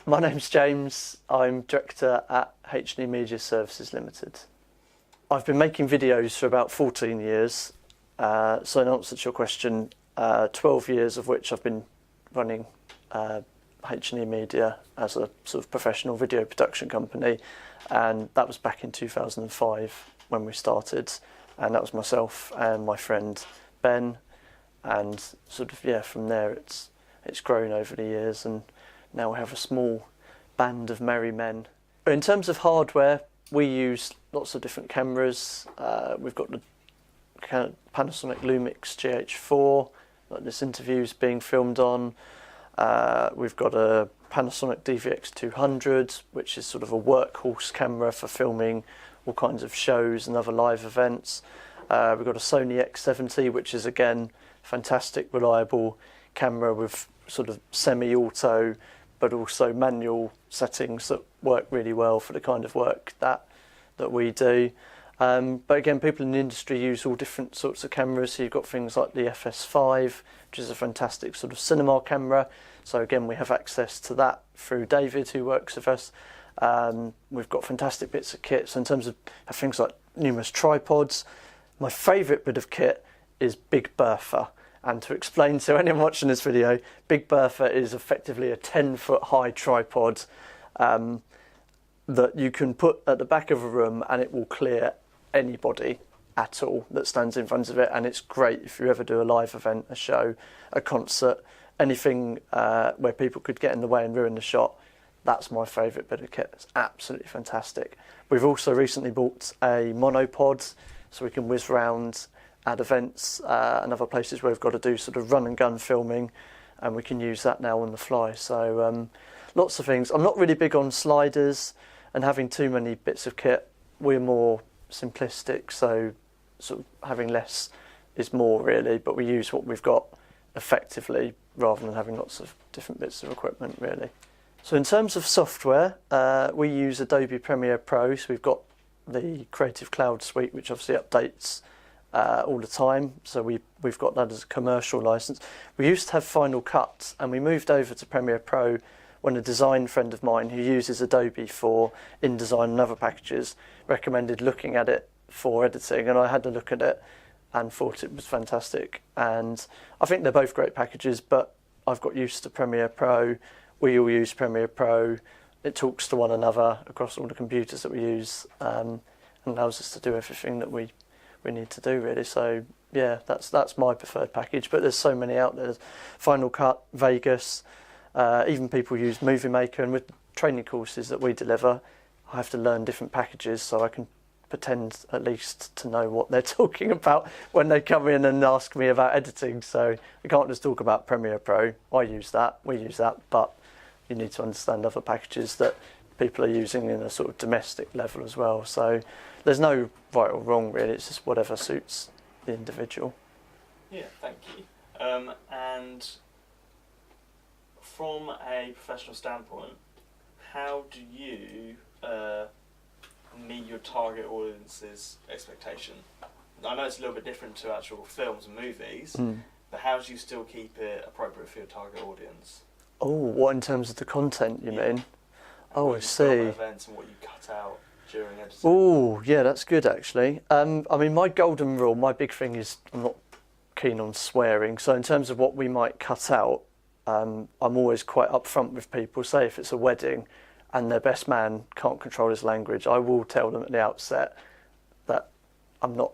My name's James. I'm director at HNE Media Services Limited. I've been making videos for about 14 years. So in answer to your question, 12 years of which I've been running HNE Media as a sort of professional video production company, and that was back in 2005 when we started, and that was myself and my friend Ben, and sort of from there it's grown over the years, and now we have a small band of merry men. In terms of hardware, we use lots of different cameras. We've got the Panasonic Lumix GH4 that this interview is being filmed on. We've got a Panasonic DVX200, which is sort of a workhorse camera for filming all kinds of shows and other live events. We've got a Sony X70, which is again fantastic, reliable camera with sort of semi-auto but also manual settings that work really well for the kind of work that we do. But again, people in the industry use all different sorts of cameras. So you've got things like the FS5, which is a fantastic sort of cinema camera. So again, we have access to that through David, who works with us. We've got fantastic bits of kit. So in terms of things like numerous tripods, my favourite bit of kit is Big Bertha. And to explain to anyone watching this video, Big Bertha is effectively a 10-foot high tripod that you can put at the back of a room, and it will clear anybody at all that stands in front of it. And it's great if you ever do a live event, a show, a concert, anything where people could get in the way and ruin the shot. That's my favourite bit of kit. It's absolutely fantastic. We've also recently bought a monopod, so we can whiz round at events and other places where we've got to do sort of run and gun filming, and we can use that now on the fly. So lots of things. I'm not really big on sliders and having too many bits of kit. We're more simplistic, so sort of having less is more really, but we use what we've got effectively rather than having lots of different bits of equipment really. So in terms of software, we use Adobe Premiere Pro. So we've got the Creative Cloud suite, which obviously updates all the time. So we've got that as a commercial license. We used to have Final Cut, and we moved over to Premiere Pro when a design friend of mine who uses Adobe for InDesign and other packages recommended looking at it for editing, and I had a look at it and thought it was fantastic. And I think they're both great packages, but I've got used to Premiere Pro. We all use Premiere Pro. It talks to one another across all the computers that we use, and allows us to do everything that we need to do really. So yeah, that's my preferred package, but there's so many out there. There's Final Cut, Vegas, even people use Movie Maker, and with training courses that we deliver, I have to learn different packages so I can pretend at least to know what they're talking about when they come in and ask me about editing. So we can't just talk about Premiere Pro. I use that, we use that, but you need to understand other packages that people are using in a sort of domestic level as well. So there's no right or wrong really, it's just whatever suits the individual. Yeah, thank you. And from a professional standpoint, how do you meet your target audience's expectation? I know it's a little bit different to actual films and movies, but how do you still keep it appropriate for your target audience? Oh, what in terms of the content you mean? Oh, I see. Events and what you cut out during editing. Oh, yeah, that's good actually. I mean, my golden rule, my big thing is I'm not keen on swearing. So in terms of what we might cut out, I'm always quite upfront with people. Say if it's a wedding and their best man can't control his language, I will tell them at the outset that I'm not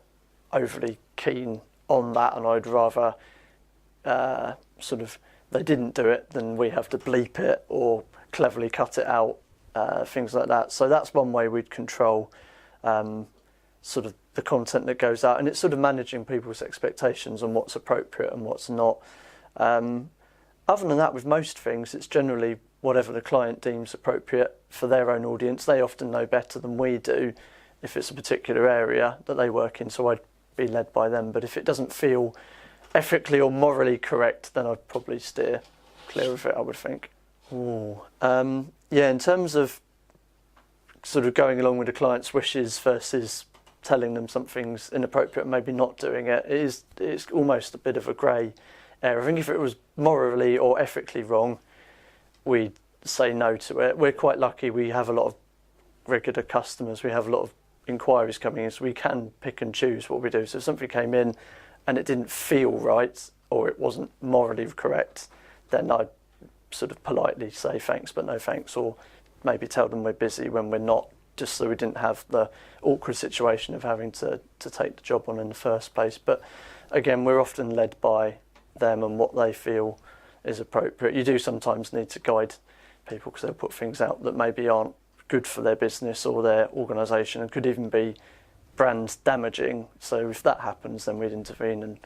overly keen on that, and I'd rather sort of they didn't do it than we have to bleep it or cleverly cut it out, things like that. So that's one way we'd control sort of the content that goes out, and it's sort of managing people's expectations on what's appropriate and what's not. Other than that, with most things, it's generally whatever the client deems appropriate for their own audience. They often know better than we do if it's a particular area that they work in, so I'd be led by them. But if it doesn't feel ethically or morally correct, then I'd probably steer clear of it, I would think. Yeah, in terms of sort of going along with the client's wishes versus telling them something's inappropriate and maybe not doing it, it's almost a bit of a grey area. I think if it was morally or ethically wrong, we'd say no to it. We're quite lucky. We have a lot of regular customers. We have a lot of inquiries coming in, so we can pick and choose what we do. So if something came in and it didn't feel right or it wasn't morally correct, then I'd sort of politely say thanks but no thanks, or maybe tell them we're busy when we're not, just so we didn't have the awkward situation of having to take the job on in the first place. But again, we're often led by them and what they feel is appropriate. You do sometimes need to guide people because they'll put things out that maybe aren't good for their business or their organisation and could even be brand damaging. So if that happens, then we'd intervene and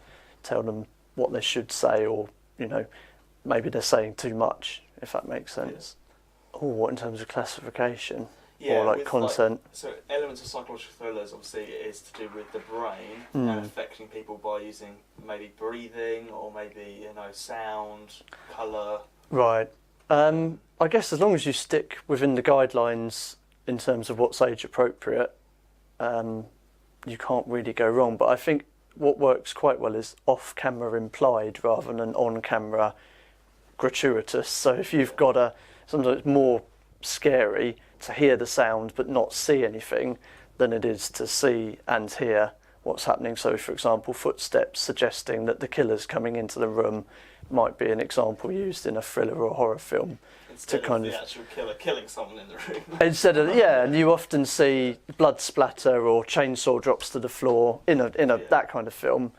tell them what they should say, or maybe they're saying too much, if that makes sense. Yeah. Oh, what in terms of classification? Yeah, or like content? So elements of psychological thrillers, obviously, it is to do with the brain and affecting people by using maybe breathing or maybe sound, colour. Right. I guess as long as you stick within the guidelines in terms of what's age appropriate, you can't really go wrong. But I think what works quite well is off-camera implied rather than on-camera gratuitous. So if you've got sometimes it's more scary to hear the sound but not see anything than it is to see and hear what's happening. So for example, footsteps suggesting that the killer's coming into the room might be an example used in a thriller or horror film. Instead of the actual killer killing someone in the room. Instead of, and you often see blood splatter or chainsaw drops to the floor in a that kind of film.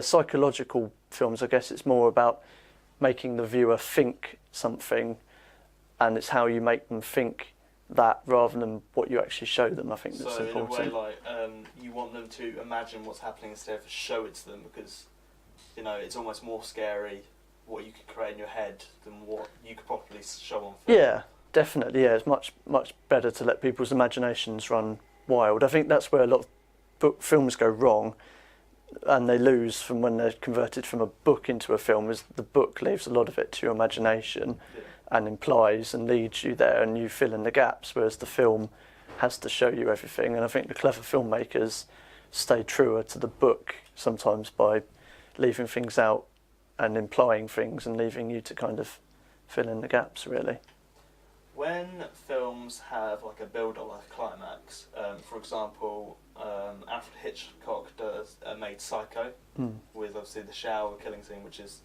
Psychological films, I guess it's more about making the viewer think something, and it's how you make them think that rather than what you actually show them. I think that's important. So in a way, you want them to imagine what's happening instead of show it to them, because it's almost more scary what you could create in your head than what you could properly show on film. Yeah, definitely. Yeah, it's much better to let people's imaginations run wild. I think that's where a lot of films go wrong, and they lose from when they're converted from a book into a film, is the book leaves a lot of it to your imagination and implies and leads you there, and you fill in the gaps, whereas the film has to show you everything. And I think the clever filmmakers stay truer to the book sometimes by leaving things out and implying things and leaving you to kind of fill in the gaps, really. When films have like a build-up, like a climax, for example, Alfred Hitchcock made Psycho with obviously the shower killing scene, which is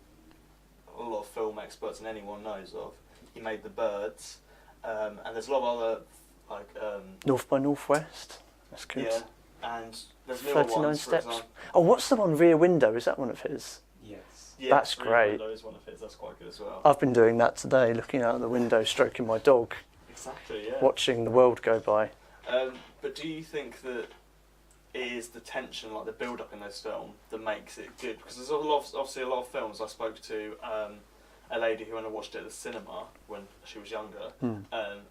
a lot of film experts and anyone knows of. He made The Birds, and there's a lot of other North by Northwest. That's good. Yeah, and there's newer 39 ones, Steps. For example. Oh, what's the one, Rear Window? Is that one of his? Yes. Yeah, that's great. Window is one of his. That's quite good as well. I've been doing that today, looking out the window, stroking my dog. Exactly, yeah. Watching the world go by. But do you think that it is the tension, like the build-up in those films, that makes it good? Because there's obviously a lot of films. I spoke to a lady who went and watched it at the cinema when she was younger, and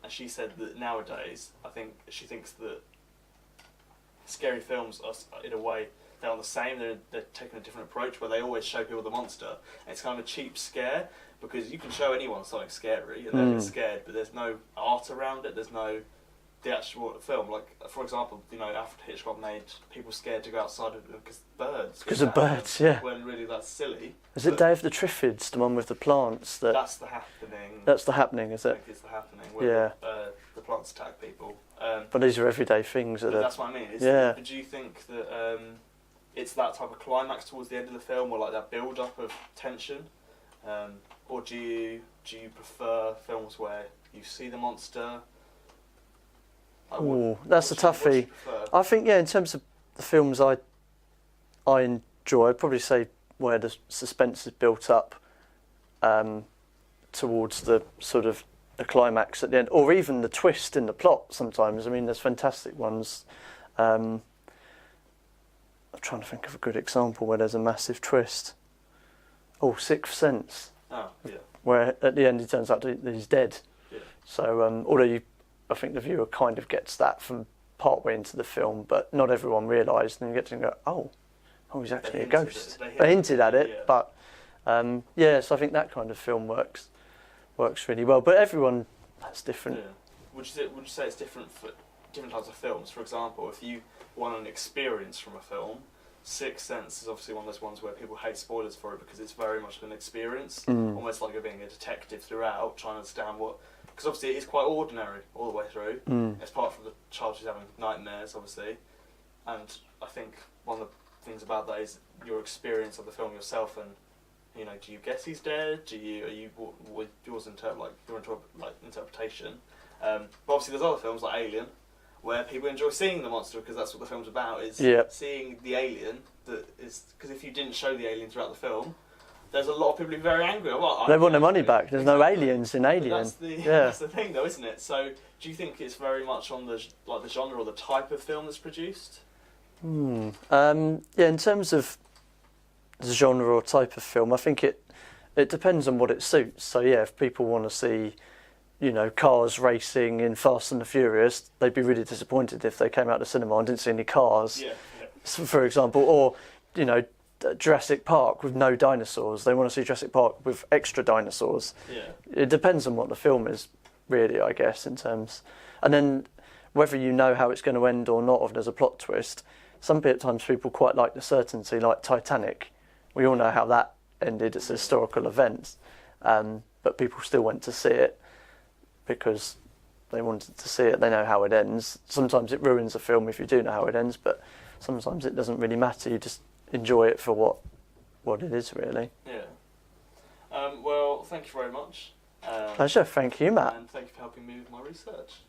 she said that nowadays, I think she thinks that scary films are, in a way, they're on the same. They're taking a different approach where they always show people the monster. And it's kind of a cheap scare, because you can show anyone something scary and they'll get scared, but there's no art around it. There's no the actual film. Like, for example, Alfred Hitchcock made people scared to go outside because birds. Because of birds, yeah. When really that's silly. Is it Day of the Triffids, the one with the plants? That's the happening. That's the happening, is I it? think it's the happening. Where the plants attack people. But these are everyday things. That's what I mean. Do you think that it's that type of climax towards the end of the film, or like that build-up of tension? Or do you prefer films where you see the monster? Like that's a toughie. I think, in terms of the films I enjoy, I'd probably say where the suspense is built up towards the sort of a climax at the end, or even the twist in the plot sometimes. I mean, there's fantastic ones. I'm trying to think of a good example where there's a massive twist. Oh, Sixth Sense. Oh, yeah. Where at the end it turns out that he's dead. Yeah. So, although I think the viewer kind of gets that from part way into the film, but not everyone realised, and you get to go, oh, he's actually a ghost. They hinted at it, but so I think that kind of film works really well. But everyone has different. Yeah. Would you say it's different for different types of films? For example, if you want an experience from a film, Sixth Sense is obviously one of those ones where people hate spoilers for it because it's very much an experience, almost like you're being a detective throughout, trying to understand what. Because obviously it is quite ordinary all the way through. It's apart from the child who's having nightmares, obviously, and I think one of the things about that is your experience of the film yourself, and you know, do you guess he's dead? Are you what yours interpretation? But obviously there's other films like Alien, where people enjoy seeing the monster because that's what the film's about, is seeing the alien. That is, because if you didn't show the alien throughout the film, there's a lot of people who are very angry. Well, they want their money back. There's no aliens in Alien. That's the thing, though, isn't it? So, do you think it's very much on the genre or the type of film that's produced? Yeah, in terms of the genre or type of film, I think it depends on what it suits. So yeah, if people want to see, you know, cars racing in Fast and the Furious, they'd be really disappointed if they came out of the cinema and didn't see any cars, for example. Or, you know, Jurassic Park with no dinosaurs. They want to see Jurassic Park with extra dinosaurs. It depends on what the film is, really, I guess, in terms. And then whether you know how it's going to end or not, if there's a plot twist. Sometimes people quite like the certainty, like Titanic. We all know how that ended. It's a historical event, but people still went to see it because they wanted to see it. They know how it ends. Sometimes it ruins a film if you do know how it ends, but sometimes it doesn't really matter. You just enjoy it for what it is, really. Yeah. Well, thank you very much. Pleasure. Thank you, Matt. And thank you for helping me with my research.